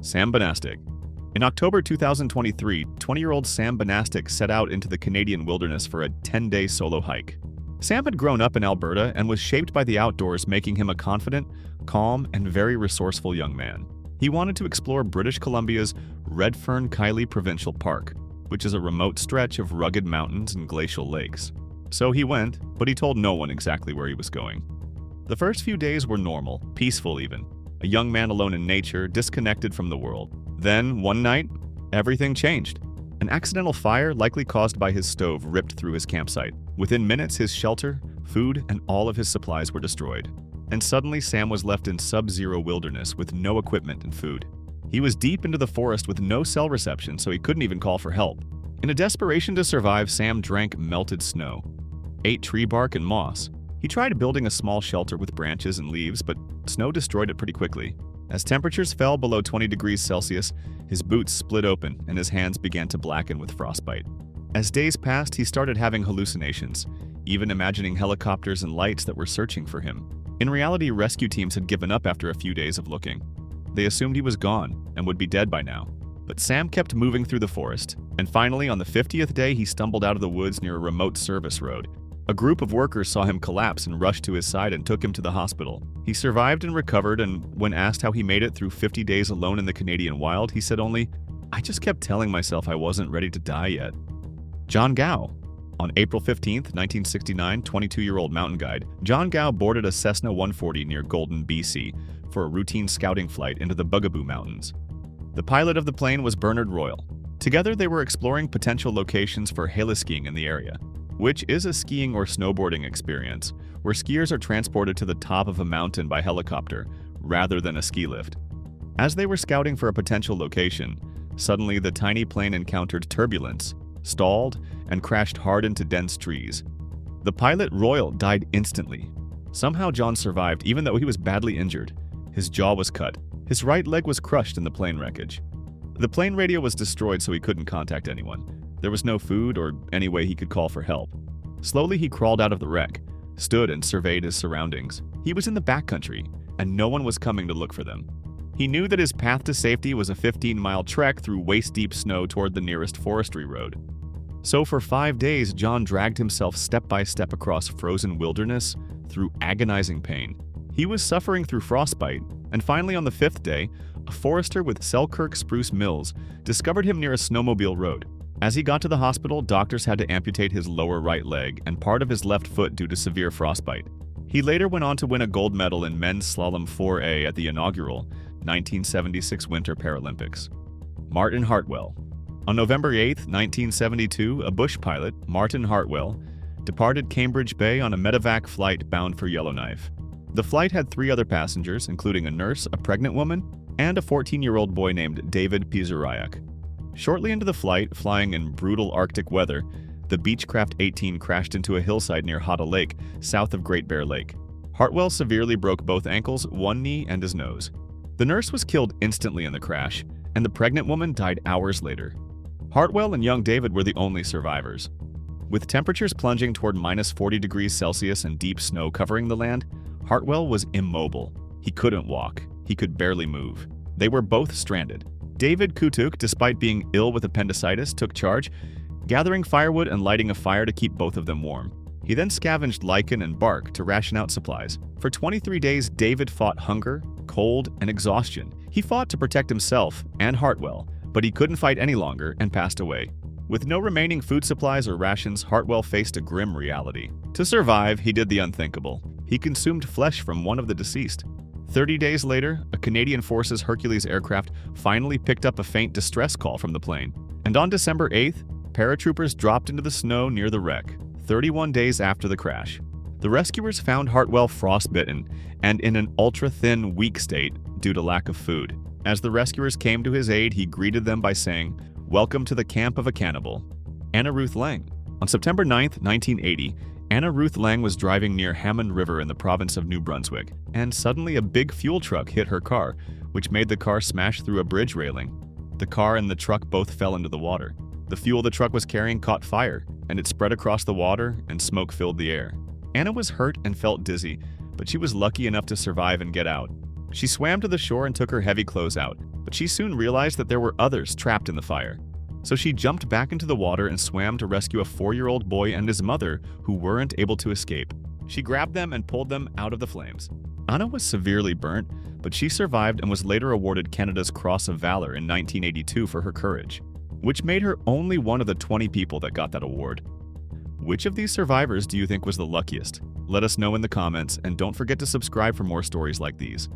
Sam Benastick. In October 2023, 20-year-old Sam Benastick set out into the Canadian wilderness for a 10-day solo hike. Sam had grown up in Alberta and was shaped by the outdoors, making him a confident, calm, and very resourceful young man. He wanted to explore British Columbia's Redfern-Kiley Provincial Park, which is a remote stretch of rugged mountains and glacial lakes. So he went, but he told no one exactly where he was going. The first few days were normal, peaceful even. A young man alone in nature, disconnected from the world. Then, one night, everything changed. An accidental fire, likely caused by his stove, ripped through his campsite. Within minutes, his shelter, food, and all of his supplies were destroyed. And suddenly, Sam was left in sub-zero wilderness with no equipment and food. He was deep into the forest with no cell reception, so he couldn't even call for help. In a desperation to survive, Sam drank melted snow, ate tree bark and moss. He tried building a small shelter with branches and leaves, but snow destroyed it pretty quickly. As temperatures fell below 20 degrees Celsius, his boots split open and his hands began to blacken with frostbite. As days passed, he started having hallucinations, even imagining helicopters and lights that were searching for him. In reality, rescue teams had given up after a few days of looking. They assumed he was gone and would be dead by now. But Sam kept moving through the forest, and finally, on the 50th day, he stumbled out of the woods near a remote service road. A group of workers saw him collapse and rushed to his side and took him to the hospital. He survived and recovered, and when asked how he made it through 50 days alone in the Canadian wild, he said only, "I just kept telling myself I wasn't ready to die yet." John Gow. On April 15, 1969, 22-year-old mountain guide, John Gow boarded a Cessna 140 near Golden, BC, for a routine scouting flight into the Bugaboo Mountains. The pilot of the plane was Bernard Royal. Together, they were exploring potential locations for heli-skiing in the area, which is a skiing or snowboarding experience where skiers are transported to the top of a mountain by helicopter rather than a ski lift. As they were scouting for a potential location, suddenly the tiny plane encountered turbulence, stalled, and crashed hard into dense trees. The pilot, Royal, died instantly. Somehow John survived even though he was badly injured. His jaw was cut. His right leg was crushed in the plane wreckage. The plane radio was destroyed so he couldn't contact anyone. There was no food or any way he could call for help. Slowly he crawled out of the wreck, stood and surveyed his surroundings. He was in the backcountry, and no one was coming to look for them. He knew that his path to safety was a 15-mile trek through waist-deep snow toward the nearest forestry road. So for 5 days, John dragged himself step by step across frozen wilderness through agonizing pain. He was suffering through frostbite, and finally on the 5th day, a forester with Selkirk Spruce Mills discovered him near a snowmobile road. As he got to the hospital, doctors had to amputate his lower right leg and part of his left foot due to severe frostbite. He later went on to win a gold medal in men's slalom 4A at the inaugural 1976 Winter Paralympics. Marten Hartwell. On November 8, 1972, a bush pilot, Marten Hartwell, departed Cambridge Bay on a medevac flight bound for Yellowknife. The flight had 3 other passengers, including a nurse, a pregnant woman, and a 14-year-old boy named David Pizaryak. Shortly into the flight, flying in brutal Arctic weather, the Beechcraft 18 crashed into a hillside near Hatta Lake, south of Great Bear Lake. Hartwell severely broke both ankles, one knee, and his nose. The nurse was killed instantly in the crash, and the pregnant woman died hours later. Hartwell and young David were the only survivors. With temperatures plunging toward minus 40 degrees Celsius and deep snow covering the land, Hartwell was immobile. He couldn't walk. He could barely move. They were both stranded. David Kutuk, despite being ill with appendicitis, took charge, gathering firewood and lighting a fire to keep both of them warm. He then scavenged lichen and bark to ration out supplies. For 23 days, David fought hunger, cold, and exhaustion. He fought to protect himself and Hartwell, but he couldn't fight any longer and passed away. With no remaining food supplies or rations, Hartwell faced a grim reality. To survive, he did the unthinkable. He consumed flesh from one of the deceased. 30 days later, a Canadian Forces Hercules aircraft finally picked up a faint distress call from the plane. And on December 8th, paratroopers dropped into the snow near the wreck, 31 days after the crash. The rescuers found Hartwell frostbitten and in an ultra-thin, weak state due to lack of food. As the rescuers came to his aid, he greeted them by saying, "Welcome to the camp of a cannibal." Anna Ruth Lang. On September 9, 1980, Anna Ruth Lang was driving near Hammond River in the province of New Brunswick, and suddenly a big fuel truck hit her car, which made the car smash through a bridge railing. The car and the truck both fell into the water. The fuel the truck was carrying caught fire, and it spread across the water, and smoke filled the air. Anna was hurt and felt dizzy, but she was lucky enough to survive and get out. She swam to the shore and took her heavy clothes out. But she soon realized that there were others trapped in the fire. So she jumped back into the water and swam to rescue a 4-year-old boy and his mother who weren't able to escape. She grabbed them and pulled them out of the flames. Anna was severely burnt, but she survived and was later awarded Canada's Cross of Valor in 1982 for her courage, which made her only one of the 20 people that got that award. Which of these survivors do you think was the luckiest? Let us know in the comments, and don't forget to subscribe for more stories like these.